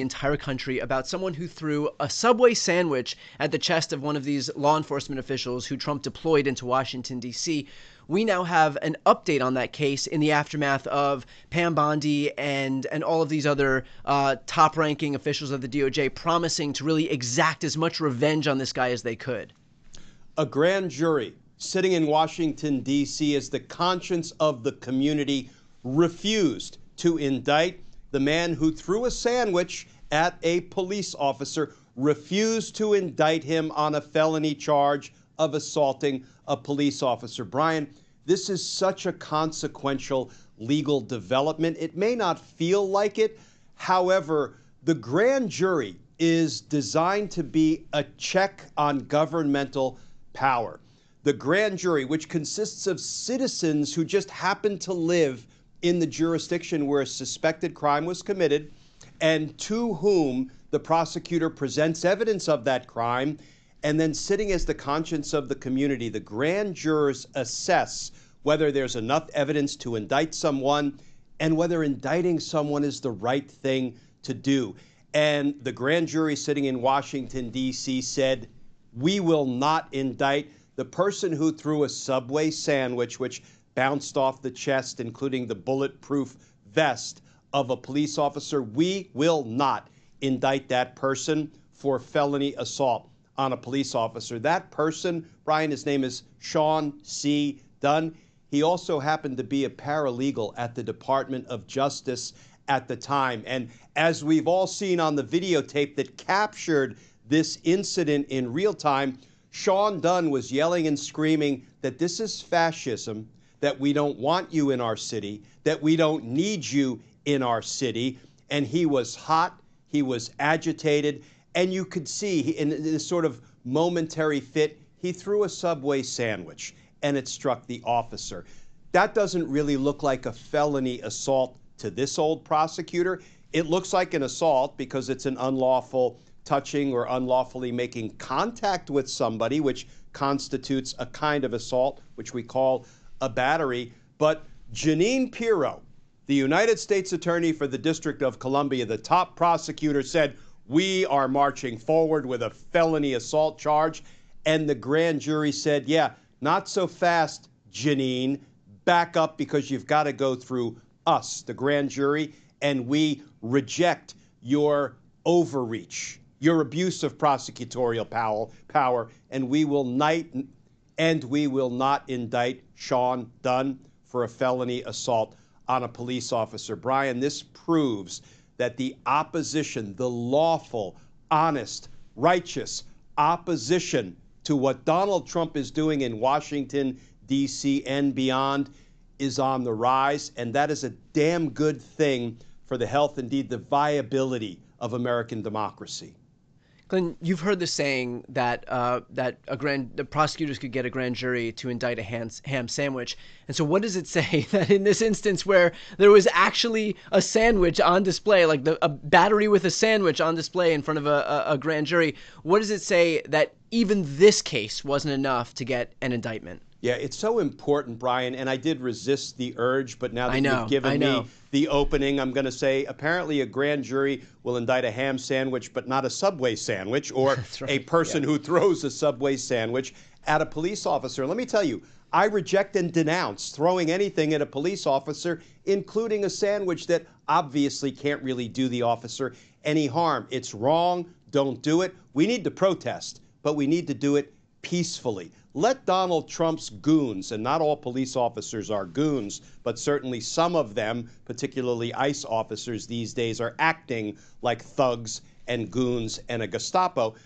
entire country about someone who threw a Subway sandwich at the chest of one of these law enforcement officials who Trump deployed into Washington, D.C. We now have an update on that case in the aftermath of Pam Bondi and all of these other top-ranking officials of the DOJ promising to really exact as much revenge on this guy as they could. A grand jury sitting in Washington, D.C. as the conscience of the community refused to indict the man who threw a sandwich at a police officer, refused to indict him on a felony charge of assaulting a police officer. Brian, this is such a consequential legal development. It may not feel like it. However, the grand jury is designed to be a check on governmental power. The grand jury, which consists of citizens who just happen to live in the jurisdiction where a suspected crime was committed and to whom the prosecutor presents evidence of that crime, and then sitting as the conscience of the community, the grand jurors assess whether there's enough evidence to indict someone and whether indicting someone is the right thing to do. And the grand jury sitting in Washington, D.C. said, we will not indict the person who threw a Subway sandwich, which bounced off the chest, including the bulletproof vest of a police officer. We will not indict that person for felony assault on a police officer. That person, Brian, his name is Sean C. Dunn. He also happened to be a paralegal at the Department of Justice at the time. And as we've all seen on the videotape that captured this incident in real time, Sean Dunn was yelling and screaming that this is fascism, that we don't want you in our city, that we don't need you in our city. And he was hot, he was agitated, and you could see in this sort of momentary fit, he threw a Subway sandwich and it struck the officer. That doesn't really look like a felony assault to this old prosecutor. It looks like an assault because it's an unlawful touching or unlawfully making contact with somebody, which constitutes a kind of assault, which we call a battery. But Jeanine Pirro, the United States Attorney for the District of Columbia, the top prosecutor, said, we are marching forward with a felony assault charge. And the grand jury said, yeah, not so fast, Jeanine. Back up, because you've got to go through us, the grand jury, and we reject your overreach, your abuse of prosecutorial power, and we will not indict Sean Dunn for a felony assault on a police officer. Brian, this proves that the opposition, the lawful, honest, righteous opposition to what Donald Trump is doing in Washington, D.C. and beyond is on the rise, and that is a damn good thing for the health, indeed the viability of American democracy. Glenn, you've heard the saying that the prosecutors could get a grand jury to indict a ham sandwich. And so what does it say that in this instance where there was actually a sandwich on display, like a battery with a sandwich on display in front of a grand jury, what does it say that even this case wasn't enough to get an indictment? Yeah, it's so important, Brian, and I did resist the urge, but now that you've given me the opening, I'm going to say apparently a grand jury will indict a ham sandwich, but not a Subway sandwich, or right. A person who throws a Subway sandwich at a police officer. Let me tell you, I reject and denounce throwing anything at a police officer, including a sandwich that obviously can't really do the officer any harm. It's wrong. Don't do it. We need to protest, but we need to do it peacefully. Let Donald Trump's goons, and not all police officers are goons, but certainly some of them, particularly ICE officers these days, are acting like thugs and goons and a Gestapo.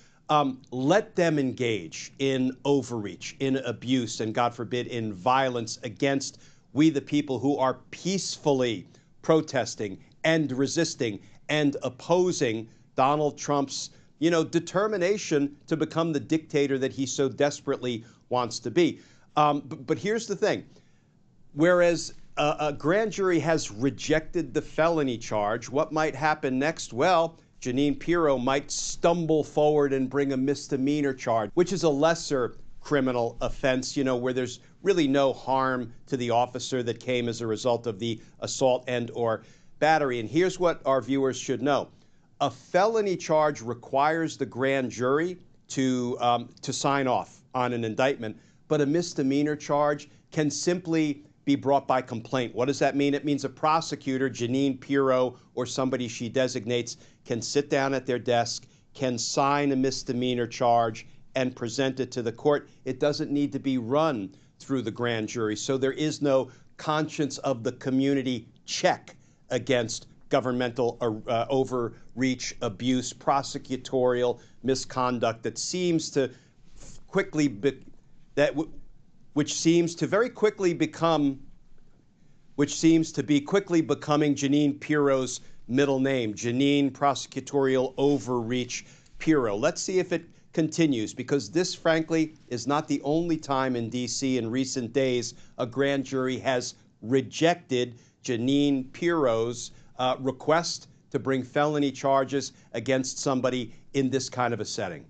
Let them engage in overreach, in abuse, and God forbid, in violence against we the people who are peacefully protesting and resisting and opposing Donald Trump's determination to become the dictator that he so desperately wants to be. But here's the thing. Whereas a grand jury has rejected the felony charge, what might happen next? Well, Jeanine Pirro might stumble forward and bring a misdemeanor charge, which is a lesser criminal offense, where there's really no harm to the officer that came as a result of the assault and or battery. And here's what our viewers should know. A felony charge requires the grand jury to sign off on an indictment, but a misdemeanor charge can simply be brought by complaint. What does that mean? It means a prosecutor, Jeanine Pirro, or somebody she designates, can sit down at their desk, can sign a misdemeanor charge, and present it to the court. It doesn't need to be run through the grand jury. So there is no conscience of the community check against governmental overreach, abuse, prosecutorial misconduct that seems to quickly which seems to be quickly becoming Jeanine Pirro's middle name, Jeanine Prosecutorial Overreach Pirro. Let's see if it continues, because this, frankly, is not the only time in D.C. in recent days a grand jury has rejected Jeanine Pirro's request to bring felony charges against somebody in this kind of a setting.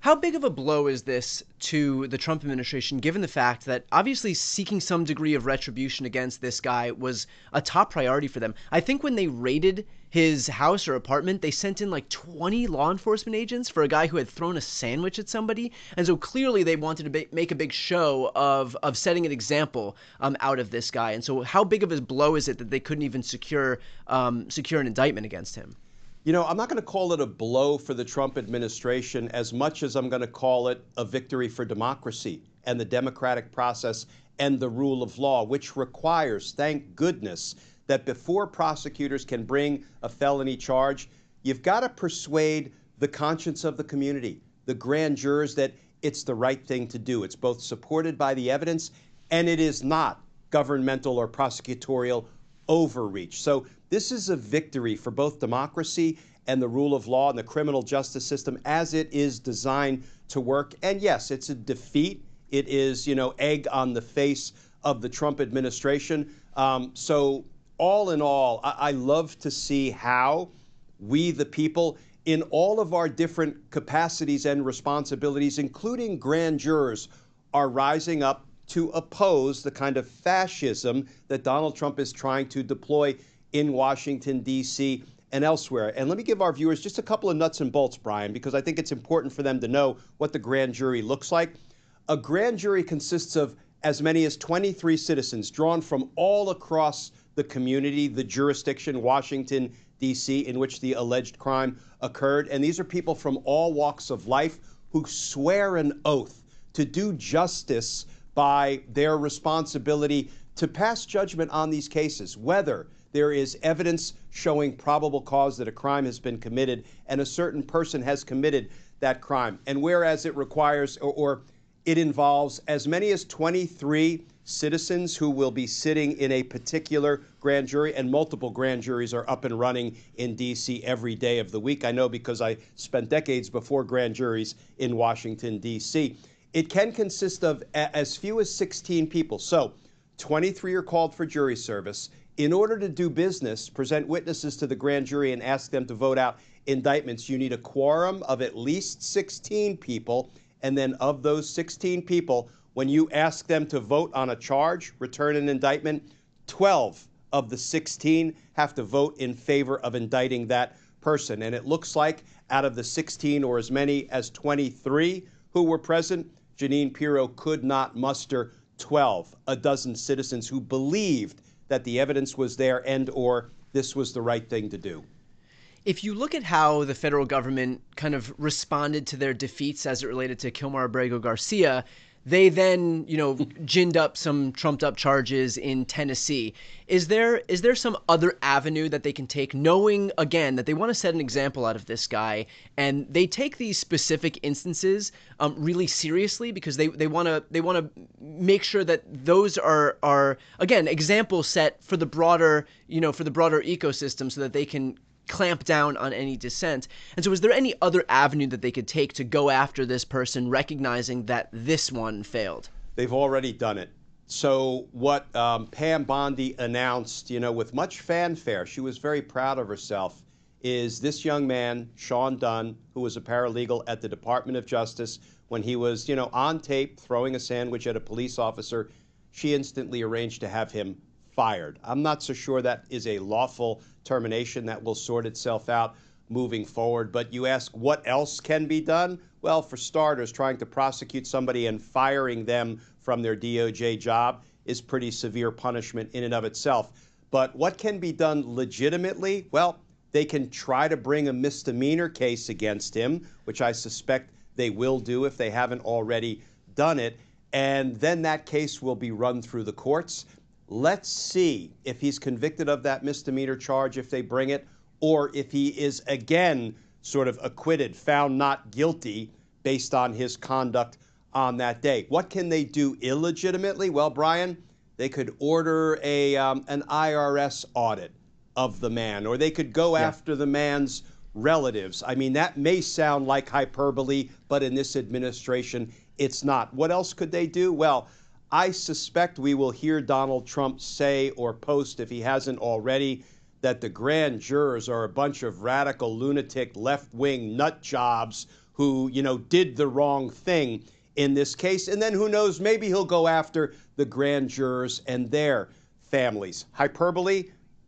How big of a blow is this to the Trump administration, given the fact that obviously seeking some degree of retribution against this guy was a top priority for them? I think when they raided his house or apartment, they sent in like 20 law enforcement agents for a guy who had thrown a sandwich at somebody. And so clearly they wanted to make a big show of setting an example out of this guy. And so how big of a blow is it that they couldn't even secure an indictment against him? You know, I'm not going to call it a blow for the Trump administration as much as I'm going to call it a victory for democracy and the democratic process and the rule of law, which requires, thank goodness, that before prosecutors can bring a felony charge, you've got to persuade the conscience of the community, the grand jurors, that it's the right thing to do. It's both supported by the evidence and it is not governmental or prosecutorial overreach. So this is a victory for both democracy and the rule of law and the criminal justice system as it is designed to work. And yes, it's a defeat. It is, egg on the face of the Trump administration. So all in all, I love to see how we, the people, in all of our different capacities and responsibilities, including grand jurors, are rising up to oppose the kind of fascism that Donald Trump is trying to deploy in Washington, D.C. and elsewhere. And let me give our viewers just a couple of nuts and bolts, Brian, because I think it's important for them to know what the grand jury looks like. A grand jury consists of as many as 23 citizens drawn from all across the community, the jurisdiction, Washington, D.C., in which the alleged crime occurred. And these are people from all walks of life who swear an oath to do justice by their responsibility to pass judgment on these cases, whether there is evidence showing probable cause that a crime has been committed and a certain person has committed that crime. And whereas it requires or it involves as many as 23 citizens who will be sitting in a particular grand jury, and multiple grand juries are up and running in D.C. every day of the week. I know because I spent decades before grand juries in Washington, D.C. It can consist of as few as 16 people. So 23 are called for jury service. In order to do business, present witnesses to the grand jury and ask them to vote out indictments, you need a quorum of at least 16 people. And then of those 16 people, when you ask them to vote on a charge, return an indictment, 12 of the 16 have to vote in favor of indicting that person. And it looks like out of the 16 or as many as 23 who were present, Jeanine Pirro could not muster 12, a dozen citizens who believed that the evidence was there and or this was the right thing to do. If you look at how the federal government kind of responded to their defeats as it related to Kilmar Abrego Garcia, they then, ginned up some trumped up charges in Tennessee. Is there some other avenue that they can take, knowing, again, that they want to set an example out of this guy, and they take these specific instances really seriously because they want to make sure that those are again examples set for the broader ecosystem so that they can clamp down on any dissent. And so is there any other avenue that they could take to go after this person, recognizing that this one failed? They've already done it. So what Pam Bondi announced, with much fanfare, she was very proud of herself, is this young man, Sean Dunn, who was a paralegal at the Department of Justice, when he was, on tape throwing a sandwich at a police officer, she instantly arranged to have him fired. I'm not so sure that is a lawful termination that will sort itself out. moving forward. But you ask what else can be done? Well, for starters, trying to prosecute somebody and firing them from their DOJ job is pretty severe punishment in and of itself. But what can be done legitimately? Well, they can try to bring a misdemeanor case against him, which I suspect they will do if they haven't already done it. And then that case will be run through the courts. Let's see if he's convicted of that misdemeanor charge if they bring it, or if he is again sort of acquitted, found not guilty based on his conduct on that day. What can they do illegitimately? Well, Brian, they could order an IRS audit of the man, or they could go after the man's relatives. I mean, that may sound like hyperbole, but in this administration, it's not. What else could they do? Well, I suspect we will hear Donald Trump say or post, if he hasn't already, that the grand jurors are a bunch of radical, lunatic, left-wing nut jobs who, did the wrong thing in this case. And then who knows, maybe he'll go after the grand jurors and their families. Hyperbole?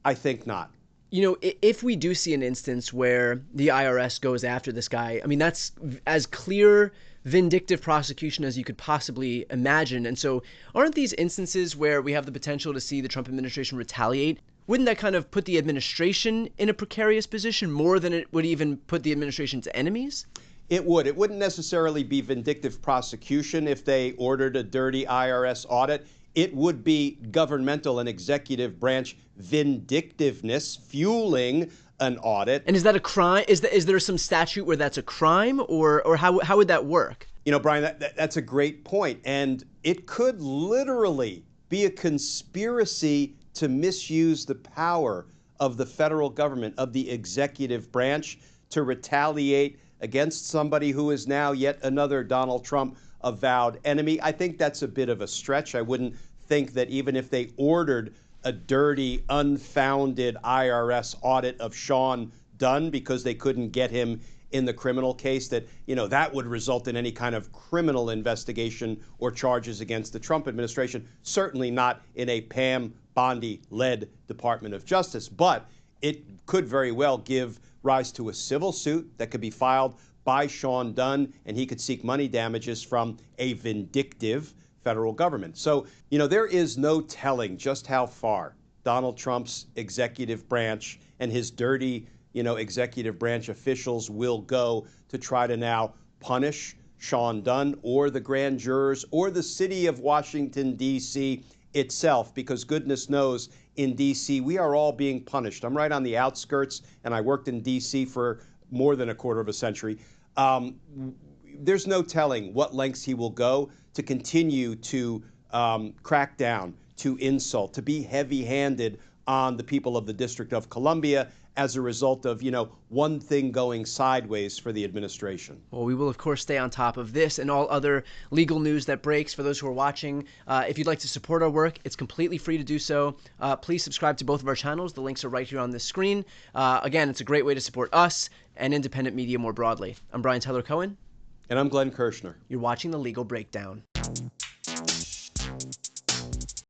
I think not. If we do see an instance where the IRS goes after this guy, I mean, that's as clear vindictive prosecution as you could possibly imagine. And so aren't these instances where we have the potential to see the Trump administration retaliate? Wouldn't that kind of put the administration in a precarious position more than it would even put the administration's enemies? It would. It wouldn't necessarily be vindictive prosecution if they ordered a dirty IRS audit. It would be governmental and executive branch vindictiveness fueling an audit. And is that a crime? Is there some statute where that's a crime, or how would that work? Brian, that's a great point. And it could literally be a conspiracy to misuse the power of the federal government, of the executive branch, to retaliate against somebody who is now yet another Donald Trump avowed enemy. I think that's a bit of a stretch. I wouldn't think that even if they ordered a dirty, unfounded IRS audit of Sean Dunn because they couldn't get him in the criminal case, that, that would result in any kind of criminal investigation or charges against the Trump administration. Certainly not in a Pam Bondi-led Department of Justice. But it could very well give rise to a civil suit that could be filed by Sean Dunn, and he could seek money damages from a vindictive federal government. So, there is no telling just how far Donald Trump's executive branch and his dirty, executive branch officials will go to try to now punish Sean Dunn or the grand jurors or the city of Washington, D.C. itself, because goodness knows in D.C. we are all being punished. I'm right on the outskirts, and I worked in D.C. for more than a quarter of a century. There's no telling what lengths he will go to continue to crack down, to insult, to be heavy-handed on the people of the District of Columbia as a result of, one thing going sideways for the administration. Well, we will, of course, stay on top of this and all other legal news that breaks. For those who are watching, if you'd like to support our work, it's completely free to do so. Please subscribe to both of our channels. The links are right here on this screen. Again, it's a great way to support us and independent media more broadly. I'm Brian Tyler Cohen. And I'm Glenn Kirshner. You're watching The Legal Breakdown.